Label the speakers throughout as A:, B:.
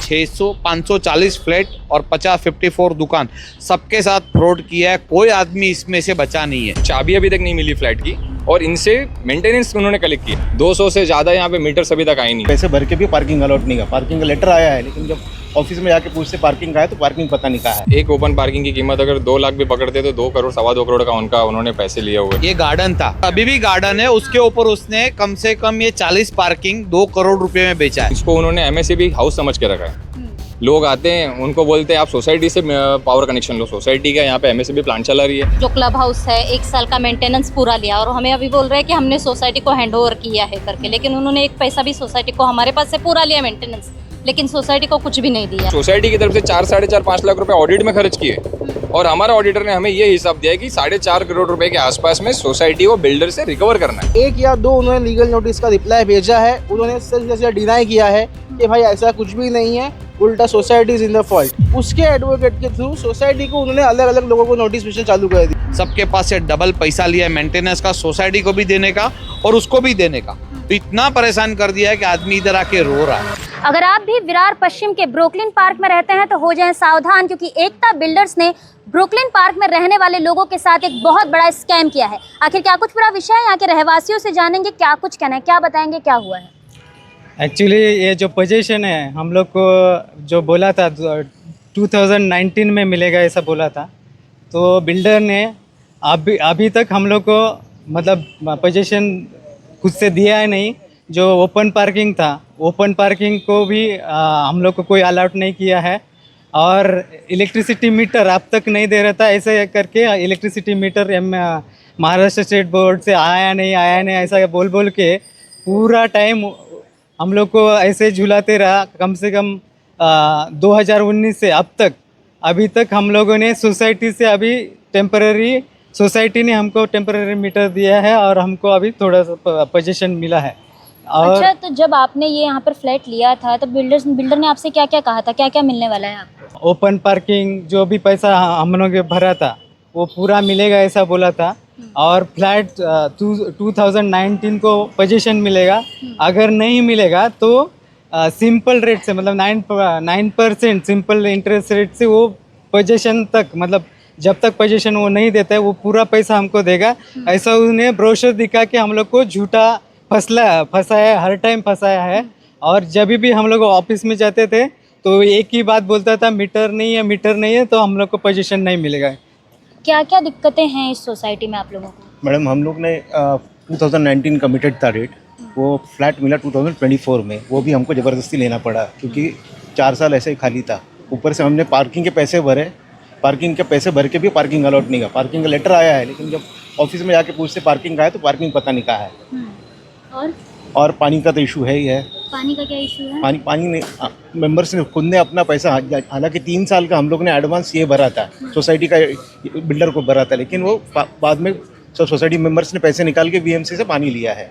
A: 600 540 flat और 54 दुकान, सबके साथ फ्रॉड किया है। कोई आदमी इसमें से बचा नहीं है।
B: चाबी अभी तक नहीं मिली फ्लैट की और इनसे मेंटेनेंस उन्होंने कलेक्ट किया। 200 से ज़्यादा यहाँ पे मीटर्स अभी तक आए नहीं।
C: पैसे भर के भी पार्किंग अलॉट नहीं का, पार्किंग का लेटर आया है, लेकिन जब ऑफिस में जाके पूछते पार्किंग का है तो पार्किंग पता नहीं कहा है।
B: एक ओपन पार्किंग की कीमत अगर 2 लाख भी पकड़ते तो 2 करोड़ 2.25 करोड़ का उनका उन्होंने पैसे लिए हुए।
A: ये गार्डन था, अभी भी गार्डन है, उसके ऊपर उसने कम से कम ये 40 पार्किंग 2 करोड़ रुपए में बेचा है।
B: इसको उन्होंने MSCB हाउस समझ के रखा है। लोग आते हैं, उनको बोलते हैं आप सोसाइटी से पावर कनेक्शन लो। सोसाइटी का यहाँ पे MSCB प्लांट चला रही है।
D: जो क्लब हाउस है 1 साल का मेंटेनेंस पूरा लिया और हमें अभी बोल रहे हैं कि हमने सोसाइटी को हैंड ओवर किया है करके, लेकिन उन्होंने एक पैसा भी सोसाइटी को हमारे पास से पूरा लिया मेंटेनेंस, लेकिन सोसाइटी को कुछ भी नहीं दिया।
B: सोसाइटी की तरफ से 4 साढ़े 4 5 लाख रुपए ऑडिट में खर्च किए और हमारा ऑडिटर ने हमें ये हिसाब दिया है कि 4.5 करोड़ रुपए के आसपास में सोसाइटी को बिल्डर से रिकवर करना है।
E: 1 या 2 उन्होंने लीगल नोटिस का रिप्लाई भेजा है। उन्होंने सिर्फ डिनाई किया है कि भाई ऐसा कुछ भी नहीं है, उल्टा society is in the fault. उसके एडवोकेट के थ्रू सोसाइटी को उन्होंने अलग अलग लोगों को नोटिस भेजना चालू कर दी।
A: सबके पास से डबल पैसा लिया है मेंटेनेंस का, सोसाइटी को भी देने का और उसको भी देने का। तो इतना परेशान कर दिया है कि आदमी इधर आके रो रहा है।
F: अगर आप भी विरार पश्चिम के ब्रुकलिन पार्क में रहते हैं तो हो जाएं सावधान, क्योंकि एकता बिल्डर्स ने ब्रुकलिन पार्क में रहने वाले लोगों के साथ एक बहुत बड़ा स्कैम किया है। आखिर क्या कुछ पूरा विषय है, यहाँ के रहवासियों से जानेंगे क्या कुछ कहना है, क्या बताएंगे क्या हुआ है।
G: एक्चुअली ये जो पोजीशन है हम लोग को जो बोला था 2019 में मिलेगा ऐसा बोला था, तो बिल्डर ने अभी तक हम लोग को मतलब पोजीशन खुद से दिया है नहीं। जो ओपन पार्किंग था, ओपन पार्किंग को भी हम लोग को कोई अलॉट नहीं किया है और इलेक्ट्रिसिटी मीटर अब तक नहीं दे रहा था। ऐसे करके electricity metre Maharashtra state board से आया नहीं ऐसा बोल बोल के पूरा टाइम हम लोग को ऐसे झुलाते रहा। कम से कम 2019 से अब तक अभी तक हम लोगों ने सोसाइटी से अभी टेम्पररी सोसाइटी ने हमको टेम्पररी मीटर दिया है और हमको अभी थोड़ा सा पोजीशन मिला है। और
F: अच्छा, तो जब आपने ये यहाँ पर फ्लैट लिया था तब बिल्डर ने आपसे क्या क्या कहा था, क्या क्या मिलने वाला है आपको?
G: ओपन पार्किंग जो भी पैसा हम लोग ने भरा था वो पूरा मिलेगा ऐसा बोला था और फ्लैट 2019 को पोजीशन मिलेगा। अगर नहीं मिलेगा तो सिंपल रेट से मतलब 9% सिंपल इंटरेस्ट रेट से वो पोजीशन तक, मतलब जब तक पोजीशन वो नहीं देता है वो पूरा पैसा हमको देगा। ऐसा उन्हें ब्रोशर दिखा के हम लोग को झूठा फंसाया, हर टाइम फंसाया है। और जब भी हम लोग ऑफिस में जाते थे तो एक ही बात बोलता था, मीटर नहीं है तो हम लोग को पोजीशन नहीं मिलेगा।
F: क्या क्या दिक्कतें हैं इस सोसाइटी में आप लोगों को?
C: मैडम हम लोग ने 2019 कमिटेड था रेट, वो फ्लैट मिला 2024 में, वो भी हमको ज़बरदस्ती लेना पड़ा क्योंकि 4 साल ऐसे ही खाली था। ऊपर से हमने पार्किंग के पैसे भरे, पार्किंग के पैसे भर के भी पार्किंग अलॉट नहीं का, पार्किंग का लेटर आया है, लेकिन जब ऑफिस में जाके पूछते पार्किंग का है तो पार्किंग पता नहीं कहा है। और पानी का तो इशू है ही है।
F: पानी का क्या इशू है?
C: पानी ने मेंबर्स ने खुद ने अपना पैसा, हालांकि 3 साल का हम लोग ने एडवांस ये भरा था, सोसाइटी का बिल्डर को भरा था, लेकिन वो बाद में सब सोसाइटी मेंबर्स ने पैसे निकाल के VMC से पानी लिया है।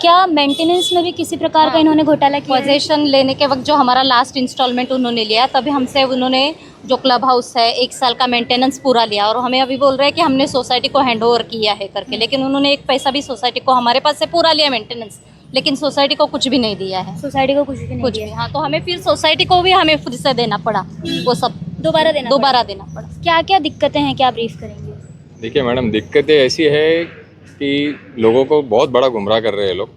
F: क्या मेंटेनेंस में भी किसी प्रकार का इन्होंने घोटाला किया?
D: पोजीशन लेने के वक्त जो हमारा लास्ट इंस्टॉलमेंट उन्होंने लिया, तभी हमसे उन्होंने जो क्लब हाउस है 1 साल का मेंटेनेंस पूरा लिया और हमें अभी बोल रहे हैं कि हमने सोसाइटी को हैंड ओवर किया है करके, लेकिन उन्होंने एक पैसा भी सोसाइटी को हमारे पास से पूरा लिया मेंटेनेंस, लेकिन सोसाइटी को कुछ भी नहीं दिया है।
F: सोसाइटी को कुछ भी नहीं दिया?
D: हाँ, तो हमें फिर सोसाइटी को भी हमें फिर से देना पड़ा, वो सब दोबारा देना पड़ा।
F: क्या क्या दिक्कतें हैं, क्या ब्रीफ करेंगे?
B: देखिए मैडम, दिक्कतें ऐसी है कि लोगों को बहुत बड़ा गुमराह कर रहे हैं लोग।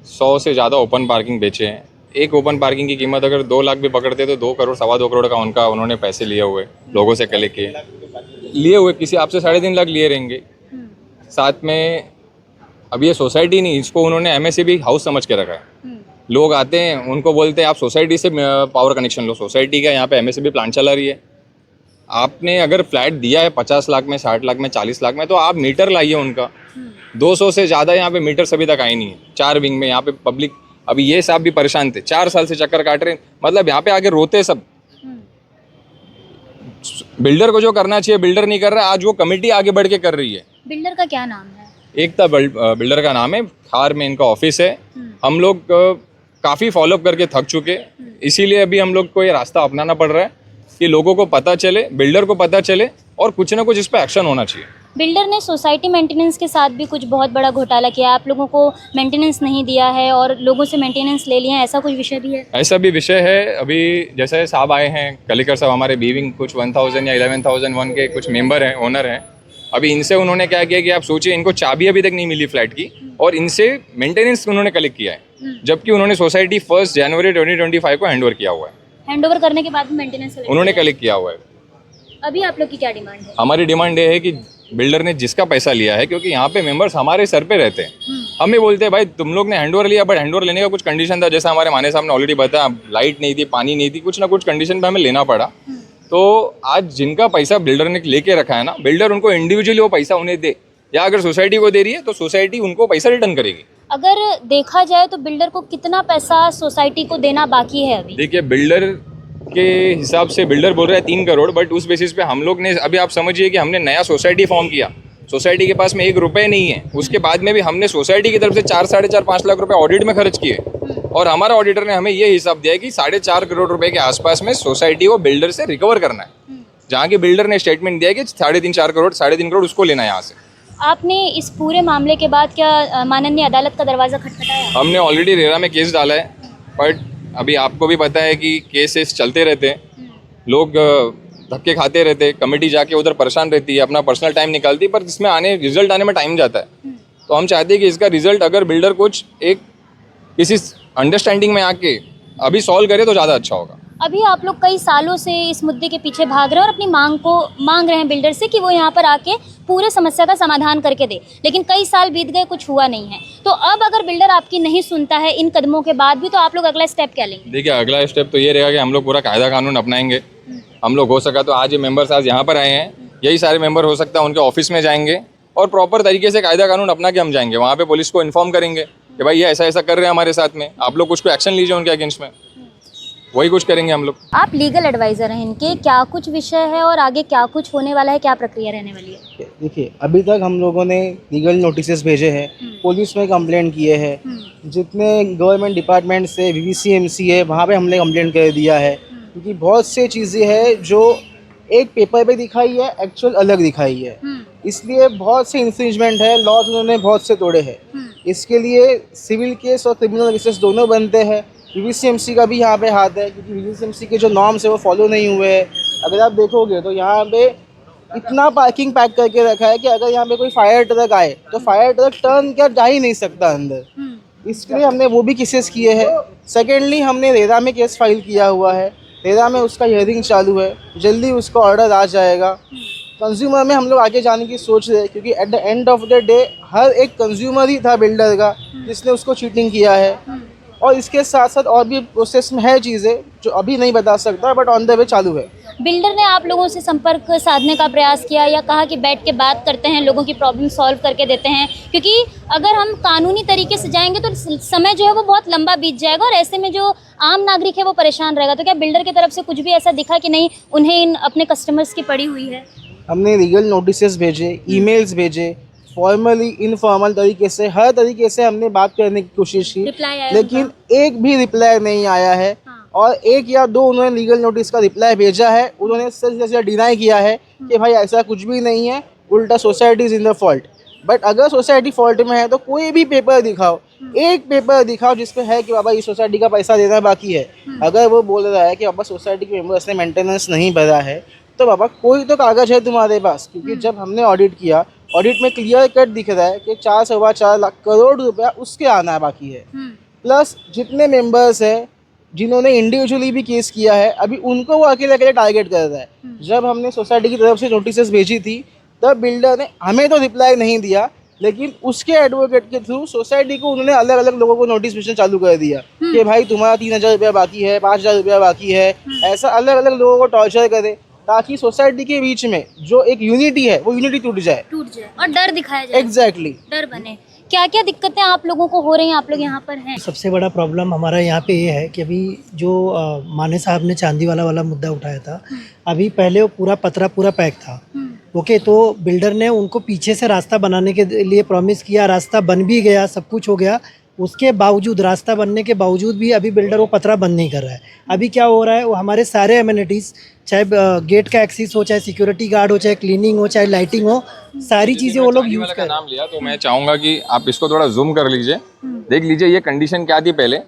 B: 100 से ज़्यादा ओपन पार्किंग बेचे हैं। एक ओपन पार्किंग की कीमत अगर 2 लाख भी पकड़ते तो 2 करोड़ 2.25 करोड़ का उन्होंने पैसे लिए हुए, लोगों से कलेक्ट किए, किसी आपसे 3.5 लाख लिए रहेंगे। साथ में अब ये सोसाइटी नहीं, इसको उन्होंने MSCB हाउस समझ के रखा है। लोग आते हैं, उनको बोलते हैं आप सोसाइटी से पावर कनेक्शन लो। सोसाइटी का यहाँ पे MSCB प्लांट चला रही है। आपने अगर फ्लैट दिया है 50 लाख में, 60 लाख में, 40 लाख में, तो आप मीटर लाइए उनका। 200 से ज़्यादा यहाँ पे मीटर्स अभी तक आए नहीं है। 4 विंग में यहाँ पे पब्लिक, अभी ये साहब भी परेशान थे, 4 साल से चक्कर काट रहे हैं, मतलब यहाँ पे आके रोते सब। बिल्डर को जो करना चाहिए बिल्डर नहीं कर रहा है, आज वो कमेटी आगे बढ़ के कर रही है।
F: बिल्डर का क्या नाम है?
B: एकता बिल्डर का नाम है, खार में इनका ऑफिस है। हम लोग काफ़ी फॉलोअप करके थक चुके, इसीलिए अभी हम लोग को ये रास्ता अपनाना पड़ रहा है कि लोगों को पता चले, बिल्डर को पता चले और कुछ ना कुछ इस पर एक्शन होना चाहिए।
F: बिल्डर ने सोसाइटी मेंटेनेंस के साथ भी कुछ बहुत बड़ा घोटाला किया, आप लोगों को मेंटेनेंस नहीं दिया है और लोगों से मेंटेनेंस ले लिया है, ऐसा कुछ विषय भी है?
B: ऐसा भी विषय है। अभी जैसे साहब आए हैं कलिकर साहब, हमारे बीविंग कुछ 1000 या 11,001 के कुछ मेंबर हैं, ओनर हैं। अभी इनसे उन्होंने क्या किया कि आप सोचिए, इनको चाबी अभी तक नहीं मिली फ्लैट की और इनसे मेंटेनेंस उन्होंने कलेक्ट किया है, जबकि उन्होंने सोसाइटी 1 जनवरी 2025 को हैंडओवर किया हुआ है।
F: हैंडओवर करने के बाद भी मेंटेनेंस
B: उन्होंने कलेक्ट किया हुआ है।
F: अभी आप लोग की क्या डिमांड है?
B: हमारी डिमांड ये है कि बिल्डर ने जिसका पैसा लिया है, क्योंकि यहाँ पे मेंबर्स हमारे सर पे रहते हैं, हमें बोलते हैं भाई तुम लोग ने हैंडओवर लिया, बट हैंडओवर लेने का कुछ कंडीशन था, जैसा हमारे माने साहब ने ऑलरेडी बताया, लाइट नहीं थी, पानी नहीं थी, कुछ ना कुछ कंडीशन पे हमें लेना पड़ा। तो आज जिनका पैसा बिल्डर ने लेके रखा है ना, बिल्डर उनको इंडिविजुअली वो पैसा उन्हें दे, या अगर सोसाइटी को दे रही है तो सोसाइटी उनको पैसा रिटर्न करेगी।
F: अगर देखा जाए तो बिल्डर को कितना पैसा सोसाइटी को देना बाकी है अभी?
B: देखिए, बिल्डर के हिसाब से बिल्डर बोल रहा है 3 करोड़, बट उस बेसिस पे हम लोग ने, अभी आप समझिए कि हमने नया सोसाइटी फॉर्म किया, सोसाइटी के पास में 1 रुपये नहीं है, उसके बाद में भी हमने सोसाइटी की तरफ से 4, 4.5, 5 लाख रुपए ऑडिट में खर्च किए और हमारा ऑडिटर ने हमें ये हिसाब दिया है कि 4.5 करोड़ रुपए के आसपास में सोसाइटी को बिल्डर से रिकवर करना है, जहाँ की बिल्डर ने स्टेटमेंट दिया है कि 3.5 करोड़ उसको लेना है यहाँ से।
F: आपने इस पूरे मामले के बाद क्या माननीय अदालत का दरवाजा खटखटाया?
B: हमने ऑलरेडी रेरा में केस डाला है, बट अभी आपको भी पता है कि केसेस चलते रहते हैं, लोग धक्के खाते रहते हैं, कमेटी जाके उधर परेशान रहती है, अपना पर्सनल टाइम निकालती है, पर इसमें रिजल्ट आने में टाइम जाता है। तो हम चाहते हैं कि इसका रिजल्ट अगर बिल्डर कुछ एक किसी अंडरस्टैंडिंग में आके अभी सॉल्व करे तो ज़्यादा अच्छा होगा।
F: अभी आप लोग कई सालों से इस मुद्दे के पीछे भाग रहे हैं और अपनी मांग रहे हैं बिल्डर से कि वो यहाँ पर आके पूरे समस्या का समाधान करके दे, लेकिन कई साल बीत गए, कुछ हुआ नहीं है। तो अब अगर बिल्डर आपकी नहीं सुनता है इन कदमों के बाद भी, तो आप लोग अगला स्टेप क्या लेंगे?
B: देखिए, अगला स्टेप तो ये रहेगा कि हम लोग पूरा कायदा कानून अपनाएंगे। हम लोग हो सका तो आज ये मेंबर्स आज यहाँ पर आए हैं, यही सारे मेंबर हो सकता है उनके ऑफिस में जाएंगे और प्रॉपर तरीके से कायदा कानून अपना के हम जाएंगे, वहाँ पे पुलिस को इन्फॉर्म करेंगे कि भाई ये ऐसा ऐसा कर रहे हैं हमारे साथ में, आप लोग कुछ को एक्शन लीजिए उनके अगेंस्ट में, वही कुछ करेंगे हम लोग।
F: आप लीगल एडवाइजर हैं इनके, क्या कुछ विषय है और आगे क्या कुछ होने वाला है, क्या प्रक्रिया रहने वाली है?
E: देखिए, अभी तक हम लोगों ने लीगल नोटिस भेजे हैं, पुलिस में कंप्लेंट किए हैं, जितने गवर्नमेंट डिपार्टमेंट से VVCMC है वहाँ पे हमने कंप्लेंट कर दिया है, क्योंकि बहुत से चीज़ें हैं जो एक पेपर पे दिखाई है, एक्चुअल अलग दिखाई है, इसलिए बहुत से इन्फ्रिंजमेंट है, लॉज उन्होंने बहुत से तोड़े हैं। इसके लिए सिविल केस और क्रिमिनल केसेस दोनों बनते हैं। VVCMC का भी यहाँ पे हाथ है, क्योंकि VVCMC के जो नॉर्म्स है वो फॉलो नहीं हुए हैं। अगर आप देखोगे तो यहाँ पे इतना पार्किंग पैक करके रखा है कि अगर यहाँ पे कोई फायर ट्रक आए तो फायर ट्रक टर्न क्या जा ही नहीं सकता अंदर। इसके लिए हमने वो भी केसेस किए हैं। सेकेंडली, हमने रेरा में केस फाइल किया हुआ है, रेरा में उसका हियरिंग चालू है, जल्दी उसका ऑर्डर आ जाएगा। कंज्यूमर में हम लोग आगे जाने की सोच रहे हैं, क्योंकि at the end of the day हर एक कंज्यूमर ही था बिल्डर का जिसने उसको चीटिंग किया है। और इसके साथ साथ और भी प्रोसेस में है चीज़ें जो अभी नहीं बता सकता, बट ऑन द वे चालू है।
F: बिल्डर ने आप लोगों से संपर्क साधने का प्रयास किया या कहा कि बैठ के बात करते हैं, लोगों की प्रॉब्लम सॉल्व करके देते हैं? क्योंकि अगर हम कानूनी तरीके से जाएंगे तो समय जो है वो बहुत लंबा बीत जाएगा और ऐसे में जो आम नागरिक है वो परेशान रहेगा। तो क्या बिल्डर की तरफ से कुछ भी ऐसा दिखा कि नहीं उन्हें इन अपने कस्टमर्स की पड़ी हुई है?
E: हमने लीगल नोटिस भेजे, ईमेल्स भेजे, फॉर्मली इनफॉर्मल तरीके से हर तरीके से हमने बात करने की कोशिश की, लेकिन एक भी रिप्लाई नहीं आया है। और 1 या 2 उन्होंने लीगल नोटिस का रिप्लाई भेजा है, उन्होंने सीधा डिनाई किया है कि भाई ऐसा कुछ भी नहीं है, उल्टा society is in the fault. But अगर सोसाइटी फॉल्ट में है तो कोई भी पेपर दिखाओ, एक पेपर दिखाओ जिसपे है कि बाबा ये सोसाइटी का पैसा देना बाकी है। अगर वो बोल रहा है कि बाबा सोसाइटी के मेंबर्स ने मेंटेनेंस नहीं भरा है, तो बाबा कोई तो कागज़ है तुम्हारे पास। क्योंकि जब हमने ऑडिट किया, ऑडिट में क्लियर कट दिख रहा है कि 4.25 करोड़ रुपया उसके आना बाकी है। प्लस जितने मेंबर्स हैं जिन्होंने इंडिविजुअली भी केस किया है, अभी उनको वो अकेले अकेले टारगेट कर रहा है। जब हमने सोसाइटी की तरफ से नोटिस भेजी थी तब बिल्डर ने हमें तो रिप्लाई नहीं दिया, लेकिन उसके एडवोकेट के थ्रू सोसाइटी को उन्होंने अलग अलग लोगों को नोटिस भेजना चालू कर दिया कि भाई तुम्हारा 3,000 रुपया बाकी है, 5,000 रुपया बाकी है। ऐसा अलग अलग लोगों को टॉर्चर करे ताकि सोसाइटी के बीच में जो एक यूनिटी है वो यूनिटी टूट जाए
F: और डर दिखाया जाए।
E: एग्जैक्टली
F: डर बने। क्या क्या दिक्कतें आप लोगों को हो रही हैं, आप लोग यहाँ पर हैं?
H: सबसे बड़ा प्रॉब्लम हमारा यहाँ पे ये है कि अभी जो माने साहब ने चांदीवाला वाला मुद्दा उठाया था, अभी पहले वो पूरा पतरा पूरा पैक था। ओके, तो बिल्डर ने उनको पीछे से रास्ता बनाने के लिए प्रॉमिस किया, रास्ता बन भी गया, सब कुछ हो गया। उसके बावजूद, रास्ता बनने के बावजूद भी अभी बिल्डर वो पतरा बंद नहीं कर रहा है। अभी क्या हो रहा है, वो हमारे सारे एमिनिटीज़ चाहे गेट का एक्सेस हो, चाहे सिक्योरिटी गार्ड हो, चाहे क्लीनिंग हो, चाहे लाइटिंग हो, सारी चीज़ें वो लोग यूज़
B: वाला का
H: कर।
B: नाम लिया तो मैं चाहूंगा कि आप इसको थोड़ा जूम कर लीजिए, देख लीजिए ये कंडीशन क्या थी पहले।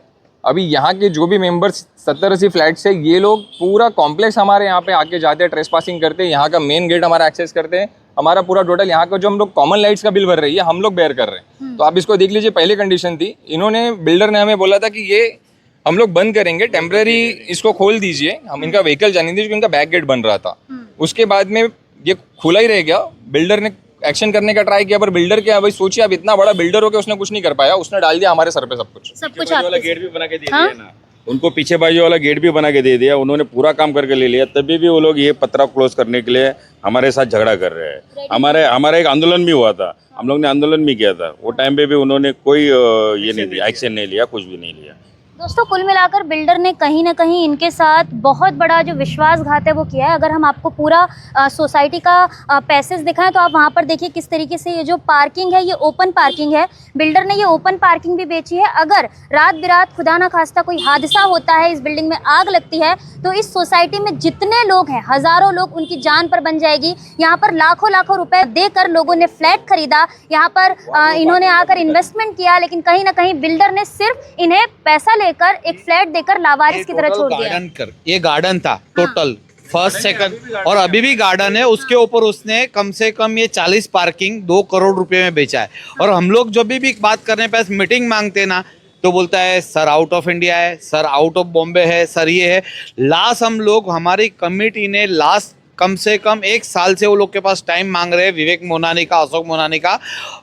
B: अभी यहाँ के जो भी मेंबर्स 70-80 फ्लैट्स है, ये लोग पूरा कॉम्प्लेक्स हमारे यहाँ पे आके जाते हैं, ट्रेस पासिंग करते हैं, यहाँ का मेन गेट हमारा एक्सेस करते हैं, हमारा पूरा टोटल यहाँ का जो हम लोग कॉमन लाइट्स का बिल भर रही है हम लोग बेयर कर रहे हैं। तो आप इसको देख लीजिए, पहले कंडीशन थी, इन्होंने बिल्डर ने हमें बोला था कि ये हम लोग बंद करेंगे, टेम्पररी इसको खोल दीजिए, हम इनका व्हीकल जाने दीजिए, इनका बैक गेट बन रहा था। उसके बाद में ये खुला ही रह गया, बिल्डर ने एक्शन करने का ट्राई किया, पर बिल्डर क्या भाई सोचिए, आप इतना बड़ा बिल्डर हो के उसने कुछ नहीं कर पाया, उसने डाल दिया हमारे सर पे सब कुछ।
F: वाला
I: गेट भी बना के दे दिया ना, उनको पीछे बाजू वाला गेट भी बना के दे दिया, उन्होंने पूरा काम करके ले लिया, तभी भी वो लोग ये पत्रा क्लोज करने के लिए हमारे साथ झगड़ा कर रहे हैं। हमारा एक आंदोलन भी हुआ था, हम लोग ने आंदोलन भी किया था, वो टाइम पे भी उन्होंने कोई ये नहीं दिया, एक्शन नहीं लिया, कुछ भी नहीं लिया।
F: दोस्तों कुल मिलाकर बिल्डर ने कहीं ना कहीं इनके साथ बहुत बड़ा जो विश्वासघात है वो किया है। अगर हम आपको पूरा सोसाइटी का पैसेज दिखाएं तो आप वहां पर देखिए किस तरीके से ये जो पार्किंग है ये ओपन पार्किंग है। बिल्डर ने ये ओपन पार्किंग भी बेची है। अगर रात बिरात खुदा ना खास्ता कोई हादसा होता है, इस बिल्डिंग में आग लगती है, तो इस सोसाइटी में जितने लोग हैं, हज़ारों लोग, उनकी जान पर बन जाएगी। यहाँ पर लाखों लाखों रुपए देकर लोगों ने फ्लैट खरीदा, यहाँ पर इन्होंने आकर इन्वेस्टमेंट किया, लेकिन कहीं ना कहीं बिल्डर ने सिर्फ इन्हें पैसा लेकर एक फ्लैट देकर लावारिस की तरह छोड़ दिया।
A: ये गार्डन था टोटल फर्स्ट सेकंड, और अभी भी गार्डन है, उसके ऊपर उसने कम से कम ये 40 पार्किंग 2 करोड़ रुपए में बेचा है। और हम लोग जब भी बात करने पे मीटिंग मांगते ना तो बोलता है सर आउट ऑफ इंडिया है, सर आउट ऑफ बॉम्बे है, सर ये है। लास्ट हम लोग, हमारी कमिटी ने लास्ट कम से कम 1 साल से वो लोग के पास टाइम मांग रहे हैं, विवेक मोनानी का, अशोक मोनानी का।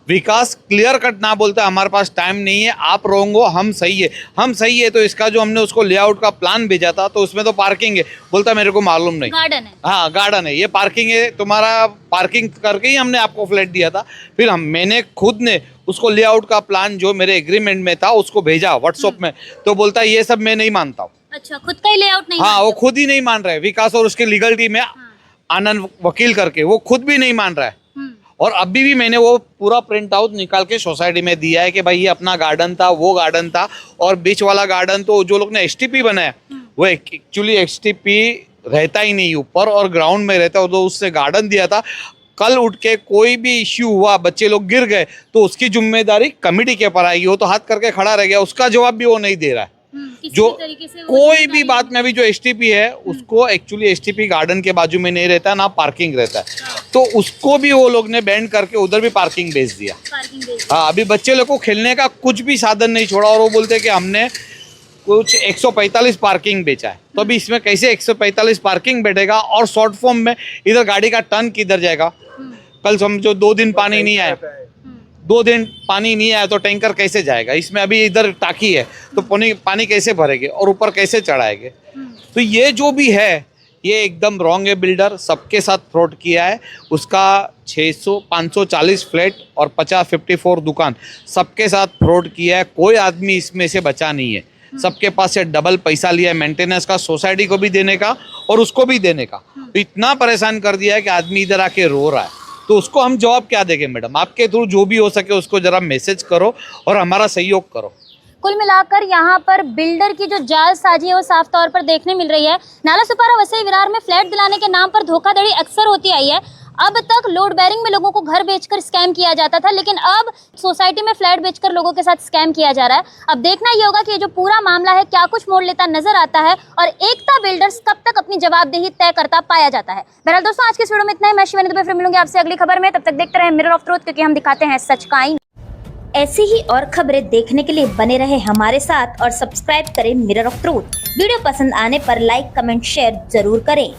A: विकास क्लियर कट ना बोलता है हमारे पास टाइम नहीं है, आप रोंगो, हम सही है, हम सही है। तो इसका जो हमने उसको लेआउट का प्लान भेजा था तो उसमें तो पार्किंग है, बोलता मेरे को मालूम नहीं,
F: गार्डन है।
A: हाँ गार्डन है, ये पार्किंग है तुम्हारा, पार्किंग करके ही हमने आपको फ्लैट दिया था। फिर मैंने खुद ने उसको लेआउट का प्लान जो मेरे एग्रीमेंट में था उसको भेजा व्हाट्सएप में, तो बोलता है ये सब मैं नहीं मानता हूँ।
F: अच्छा, खुद का ही लेआउट नहीं?
A: हाँ, वो खुद ही नहीं मान रहा है। विकास और उसकी लीगल टीम है, आनंद वकील करके, वो खुद भी नहीं मान रहा है। और अभी भी मैंने वो पूरा प्रिंट आउट निकाल के सोसाइटी में दिया है कि भाई ये अपना गार्डन था, वो गार्डन था, और बीच वाला गार्डन तो जो लोग ने एसटीपी बनाया वो एक्चुअली एसटीपी रहता ही नहीं, ऊपर और ग्राउंड में रहता है, तो उससे गार्डन दिया था। कल उठ के कोई भी इश्यू हुआ, बच्चे लोग गिर गए, तो उसकी जिम्मेदारी कमेटी के ऊपर आएगी। वो तो हाथ करके खड़ा रह गया, उसका जवाब भी वो नहीं दे रहा है। जो कोई भी बात में, अभी जो एसटीपी है उसको एक्चुअली एसटीपी गार्डन के बाजू में नहीं रहता, ना पार्किंग रहता है, तो उसको भी वो लोग ने बैंड करके उधर भी पार्किंग भेज दिया। हाँ, अभी बच्चे लोग को खेलने का कुछ भी साधन नहीं छोड़ा, और वो बोलते हैं कि हमने कुछ 145 पार्किंग बेचा है। तो अभी इसमें कैसे 145 पार्किंग बैठेगा, और शॉर्ट फॉर्म में इधर गाड़ी का टर्न किधर जाएगा? कल समझो 2 दिन पानी नहीं आया, 2 दिन पानी नहीं आया तो टैंकर कैसे जाएगा? इसमें अभी इधर टाकी है तो पानी कैसे भरेंगे और ऊपर कैसे चढ़ाएंगे? तो ये जो भी है ये एकदम रॉन्ग है। बिल्डर सबके साथ फ्रॉड किया है, उसका 540 फ्लैट और 54 दुकान सबके साथ फ्रॉड किया है। कोई आदमी इसमें से बचा नहीं है, सबके पास से डबल पैसा लिया है, मेंटेनेंस का, सोसाइटी को भी देने का और उसको भी देने का। तो इतना परेशान कर दिया है कि आदमी इधर आके रो रहा है। तो उसको हम जवाब क्या देंगे? मैडम, आपके थ्रू जो भी हो सके उसको जरा मैसेज करो और हमारा सहयोग करो।
F: कुल मिलाकर यहाँ पर बिल्डर की जो जालसाजी है वो साफ तौर पर देखने मिल रही है। नाला सुपारा वसई विरार में फ्लैट दिलाने के नाम पर धोखाधड़ी अक्सर होती आई है। अब तक लोड बेरिंग में लोगों को घर बेचकर स्कैम किया जाता था, लेकिन अब सोसाइटी में फ्लैट बेचकर लोगों के साथ स्कैम किया जा रहा है। अब देखना ये होगा कि ये जो पूरा मामला है क्या कुछ मोड़ लेता नजर आता है, और एकता बिल्डर्स कब तक अपनी जवाबदेही तय करता पाया जाता है। बहरहाल दोस्तों, आज के इस वीडियो में इतना ही। मैं शिवानी दुबे फिर मिलूंगी आपसे अगली खबर में। तब तक देखते रहें मिरर ऑफ ट्रूथ, क्योंकि हम दिखाते हैं सच का आईना। ऐसी ही और खबरें देखने के लिए बने रहे हमारे साथ और सब्सक्राइब करें मिरर ऑफ ट्रूथ। वीडियो पसंद आने पर लाइक, कमेंट, शेयर जरूर करें।